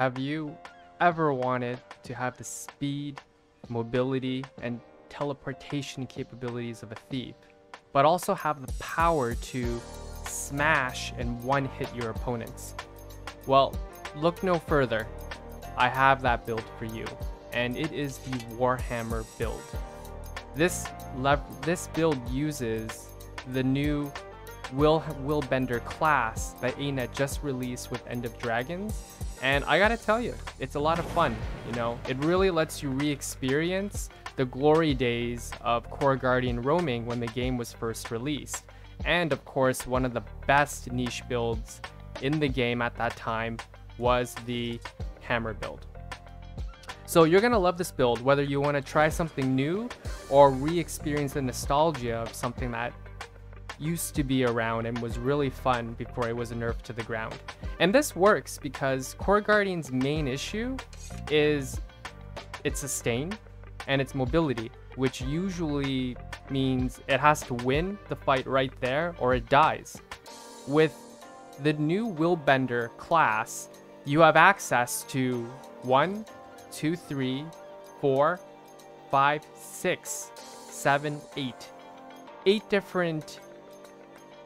Have you ever wanted to have the speed, mobility, and teleportation capabilities of a thief, but also have the power to smash and one-hit your opponents? Well, look no further. I have that build for you, and it is the Warhammer build. This build uses the new Willbender class that ANet just released with End of Dragons, and I gotta tell you, it's a lot of fun. You know, it really lets you re-experience the glory days of Core Guardian roaming when the game was first released. And of course, one of the best niche builds in the game at that time was the Hammer build. So you're gonna love this build, whether you want to try something new or re-experience the nostalgia of something that used to be around and was really fun before it was nerfed to the ground. And this works because Core Guardian's main issue is its sustain and its mobility, which usually means it has to win the fight right there or it dies. With the new Willbender class, you have access to 1, 2, 3, 4, 5, 6, 7, 8. 8 different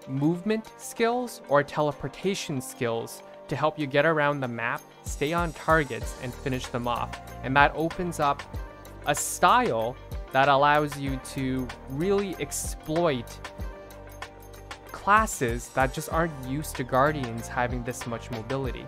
movement skills or teleportation skills to help you get around the map, stay on targets, and finish them off. And that opens up a style that allows you to really exploit classes that just aren't used to Guardians having this much mobility.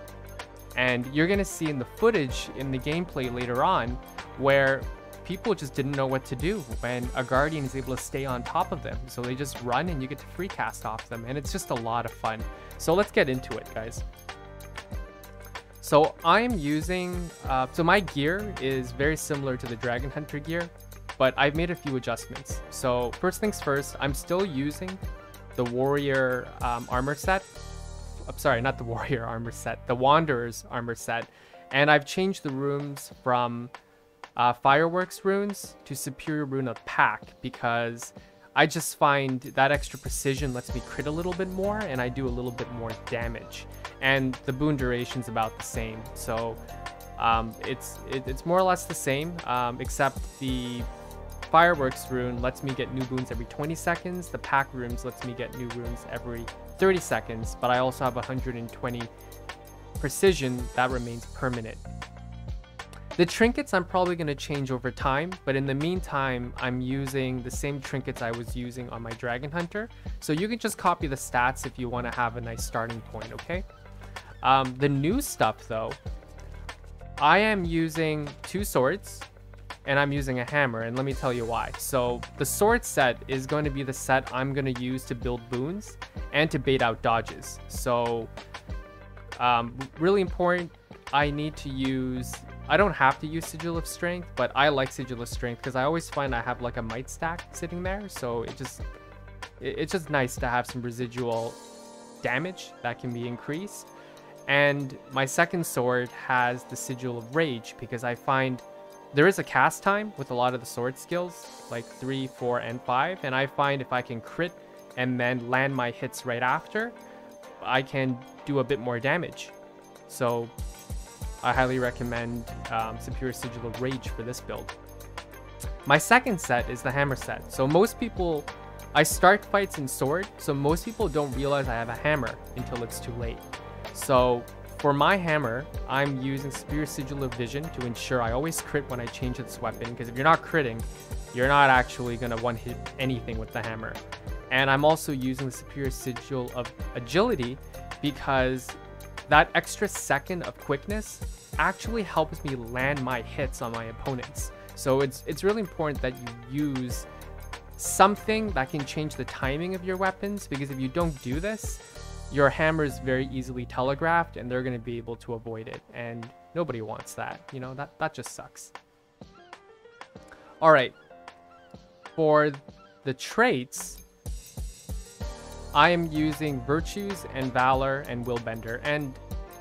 And you're going to see in the footage in the gameplay later on where people just didn't know what to do when a Guardian is able to stay on top of them. So they just run and you get to free cast off them, and it's just a lot of fun. So let's get into it, guys. So I'm using, so my gear is very similar to the Dragon Hunter gear, but I've made a few adjustments. So first things first, I'm still using the Warrior armor set. I'm sorry, not the Warrior armor set, the Wanderer's armor set. And I've changed the runes from Fireworks runes to Superior Rune of Pack because I just find that extra precision lets me crit a little bit more and I do a little bit more damage. And the boon duration's about the same. So it's more or less the same, except the Fireworks rune lets me get new boons every 20 seconds. The Pack runes lets me get new runes every 30 seconds, but I also have 120 precision that remains permanent. The trinkets I'm probably going to change over time, but in the meantime, I'm using the same trinkets I was using on my Dragon Hunter. So you can just copy the stats if you want to have a nice starting point, okay? The new stuff though, I am using 2 swords and I'm using a hammer, and let me tell you why. So the sword set is going to be the set I'm going to use to build boons and to bait out dodges. So really important, I don't have to use Sigil of Strength, but I like Sigil of Strength because I always find I have like a might stack sitting there. So it's just nice to have some residual damage that can be increased. And my second sword has the Sigil of Rage because I find there is a cast time with a lot of the sword skills, like 3, 4, and 5. And I find if I can crit and then land my hits right after, I can do a bit more damage. So I highly recommend Superior Sigil of Rage for this build. My second set is the hammer set. So most people, I start fights in sword, so most people don't realize I have a hammer until it's too late. So for my hammer, I'm using Superior Sigil of Vision to ensure I always crit when I change this weapon, because if you're not critting, you're not actually going to one-hit anything with the hammer. And I'm also using the Superior Sigil of Agility because that extra second of quickness actually helps me land my hits on my opponents. So it's really important that you use something that can change the timing of your weapons, because if you don't do this, your hammer is very easily telegraphed and they're going to be able to avoid it, and nobody wants that. You know, that just sucks. All right, for the traits, I am using Virtues and Valor and Willbender. And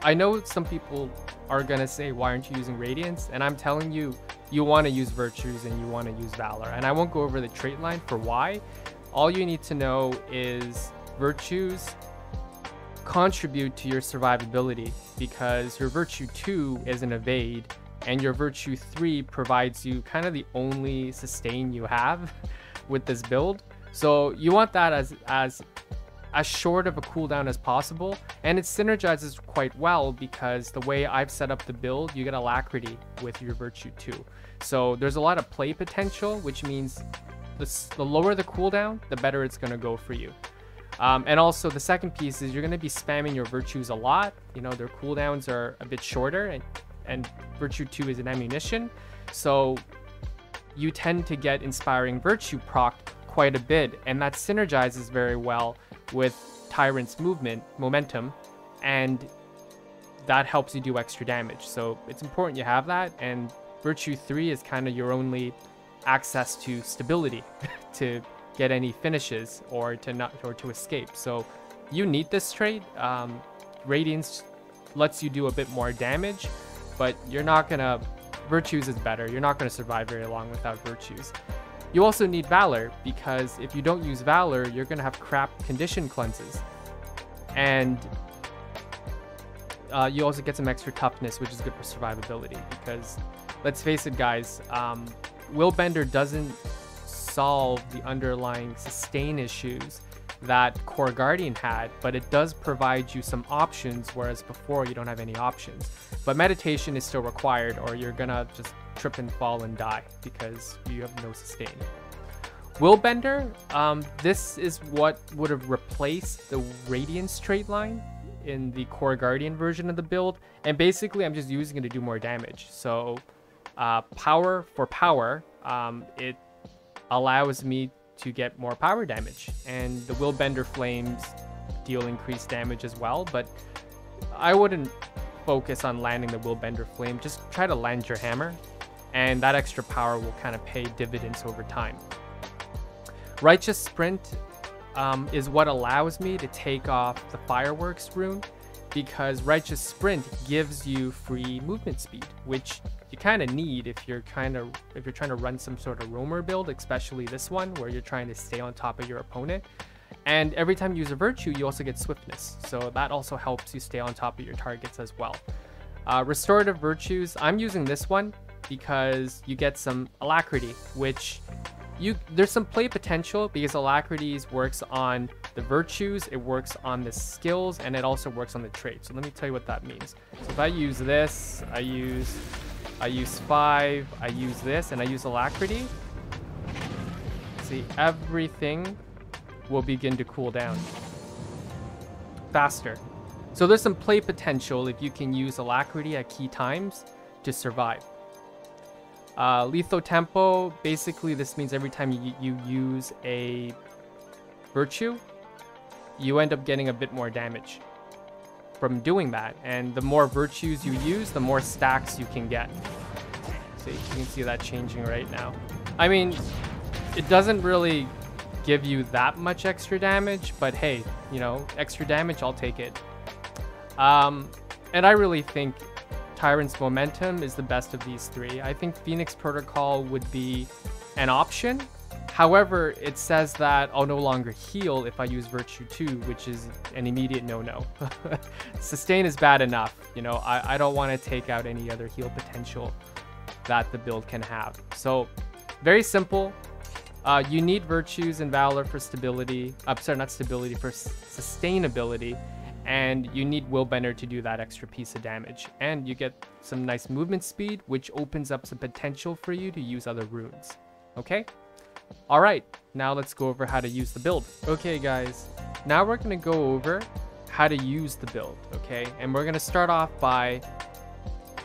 I know some people are going to say, why aren't you using Radiance? And I'm telling you, you want to use Virtues and you want to use Valor. And I won't go over the trait line for why. All you need to know is Virtues contribute to your survivability because your Virtue 2 is an evade and your Virtue 3 provides you kind of the only sustain you have with this build. So you want that as short of a cooldown as possible, and it synergizes quite well because the way I've set up the build, you get alacrity with your Virtue 2. So there's a lot of play potential, which means the lower the cooldown, the better it's going to go for you. And also the second piece is you're going to be spamming your Virtues a lot. You know, their cooldowns are a bit shorter, and Virtue 2 is an ammunition. So you tend to get Inspiring Virtue procced quite a bit, and that synergizes very well with Tyrant's momentum, and that helps you do extra damage. So it's important you have that, and Virtue 3 is kind of your only access to stability to get any finishes or to escape. So you need this trait. Radiance lets you do a bit more damage, but you're not gonna, Virtues is better. You're not gonna survive very long without Virtues. You also need Valor, because if you don't use Valor, you're gonna have crap condition cleanses. And you also get some extra toughness, which is good for survivability, because let's face it, guys, Willbender doesn't solve the underlying sustain issues that Core Guardian had, but it does provide you some options, whereas before you don't have any options. But meditation is still required, or you're gonna just trip and fall and die because you have no sustain. Willbender, this is what would have replaced the Radiance trait line in the Core Guardian version of the build, and basically I'm just using it to do more damage. So power for power, it allows me to get more power damage, and the Willbender flames deal increased damage as well, but I wouldn't focus on landing the Willbender flame. Just try to land your hammer, and that extra power will kind of pay dividends over time. Righteous Sprint is what allows me to take off the Fireworks rune, because Righteous Sprint gives you free movement speed, which you kind of need if you're trying to run some sort of roamer build, especially this one where you're trying to stay on top of your opponent. And every time you use a Virtue, you also get Swiftness, so that also helps you stay on top of your targets as well. Restorative Virtues, I'm using this one because you get some Alacrity, which there's some play potential because Alacrities works on the Virtues, it works on the skills, and it also works on the traits. So let me tell you what that means. So if I use this, I use 5, I use this, and I use Alacrity, see, everything will begin to cool down faster. So there's some play potential if you can use Alacrity at key times to survive. Lethal Tempo, basically this means every time you use a Virtue, you end up getting a bit more damage from doing that, and the more Virtues you use, the more stacks you can get. See, you can see that changing right now. I mean, it doesn't really give you that much extra damage, but hey, you know, extra damage, I'll take it. And I really think Tyrant's Momentum is the best of these three. I think Phoenix Protocol would be an option. However, it says that I'll no longer heal if I use Virtue 2, which is an immediate no-no. Sustain is bad enough. You know, I don't want to take out any other heal potential that the build can have. So, very simple. You need Virtues and Valor for stability. Sorry, not stability, for sustainability. And you need Willbender to do that extra piece of damage. And you get some nice movement speed, which opens up some potential for you to use other runes. Okay? Alright, now let's go over how to use the build. Okay guys, now we're going to go over how to use the build, okay? And we're going to start off by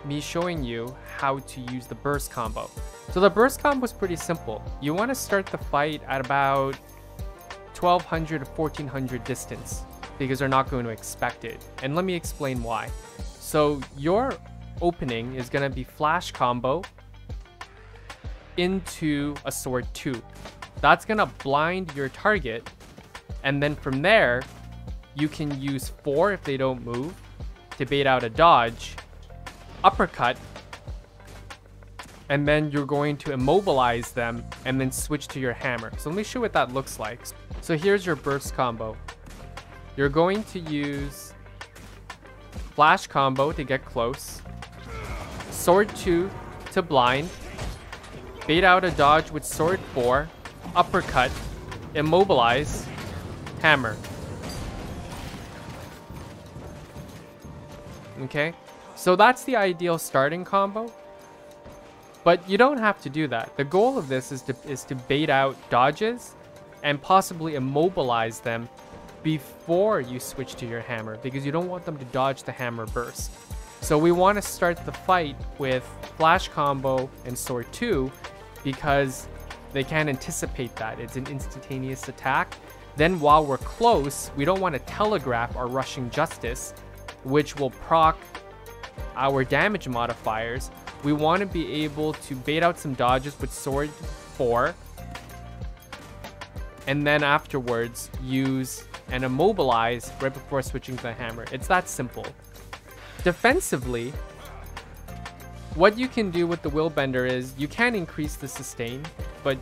me showing you how to use the burst combo. So the burst combo is pretty simple. You want to start the fight at about 1200 to 1400 distance, because they're not going to expect it. And let me explain why. So your opening is going to be flash combo into a sword 2. That's going to blind your target, and then from there you can use 4 if they don't move to bait out a dodge, uppercut, and then you're going to immobilize them and then switch to your hammer. So let me show you what that looks like. So here's your burst combo. You're going to use flash combo to get close, sword 2 to blind, bait out a dodge with sword 4, uppercut, immobilize, hammer. Okay, so that's the ideal starting combo, but you don't have to do that. The goal of this is to bait out dodges and possibly immobilize them before you switch to your hammer, because you don't want them to dodge the hammer burst. So we want to start the fight with flash combo and sword 2 because they can't anticipate that. It's an instantaneous attack. Then while we're close, we don't want to telegraph our rushing justice, which will proc our damage modifiers. We want to be able to bait out some dodges with sword 4, and then afterwards use and immobilize right before switching to the hammer. It's that simple. Defensively, what you can do with the Willbender is you can increase the sustain, but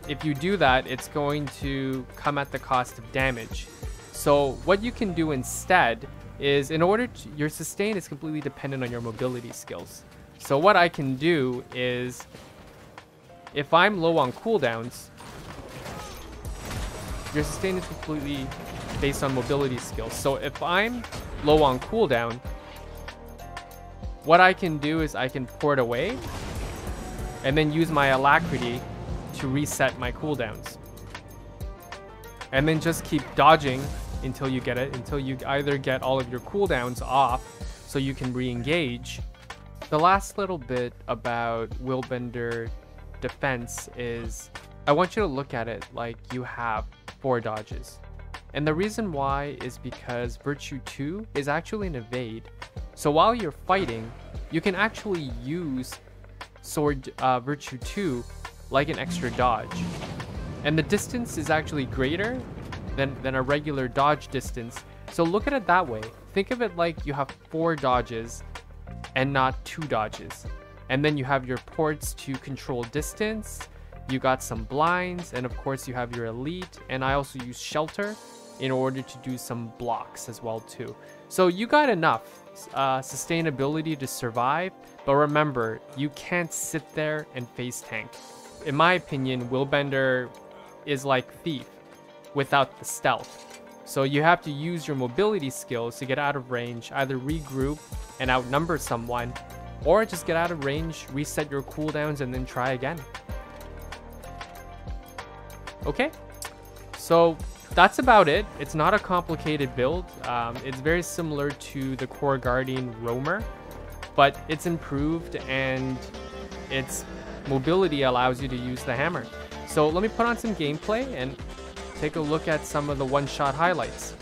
if you do that, it's going to come at the cost of damage. So what you can do instead is, in order to, your sustain is completely dependent on your mobility skills. So what I can do is, if I'm low on cooldowns, your sustain is completely based on mobility skills. So if I'm low on cooldown, what I can do is I can port away and then use my alacrity to reset my cooldowns. And then just keep dodging until you get it, until you either get all of your cooldowns off so you can re-engage. The last little bit about Willbender defense is, I want you to look at it like you have 4 dodges. And the reason why is because Virtue 2 is actually an evade. So while you're fighting, you can actually use sword Virtue 2 like an extra dodge. And the distance is actually greater than a regular dodge distance. So look at it that way. Think of it like you have 4 dodges and not 2 dodges. And then you have your ports to control distance. You got some blinds, and of course you have your elite. And I also use shelter in order to do some blocks as well too. So you got enough sustainability to survive, but remember, you can't sit there and face tank. In my opinion, Willbender is like Thief without the stealth. So you have to use your mobility skills to get out of range, either regroup and outnumber someone, or just get out of range, reset your cooldowns, and then try again. Okay, so that's about it. It's not a complicated build. It's very similar to the Core Guardian Roamer, but it's improved and its mobility allows you to use the hammer. So let me put on some gameplay and take a look at some of the one-shot highlights.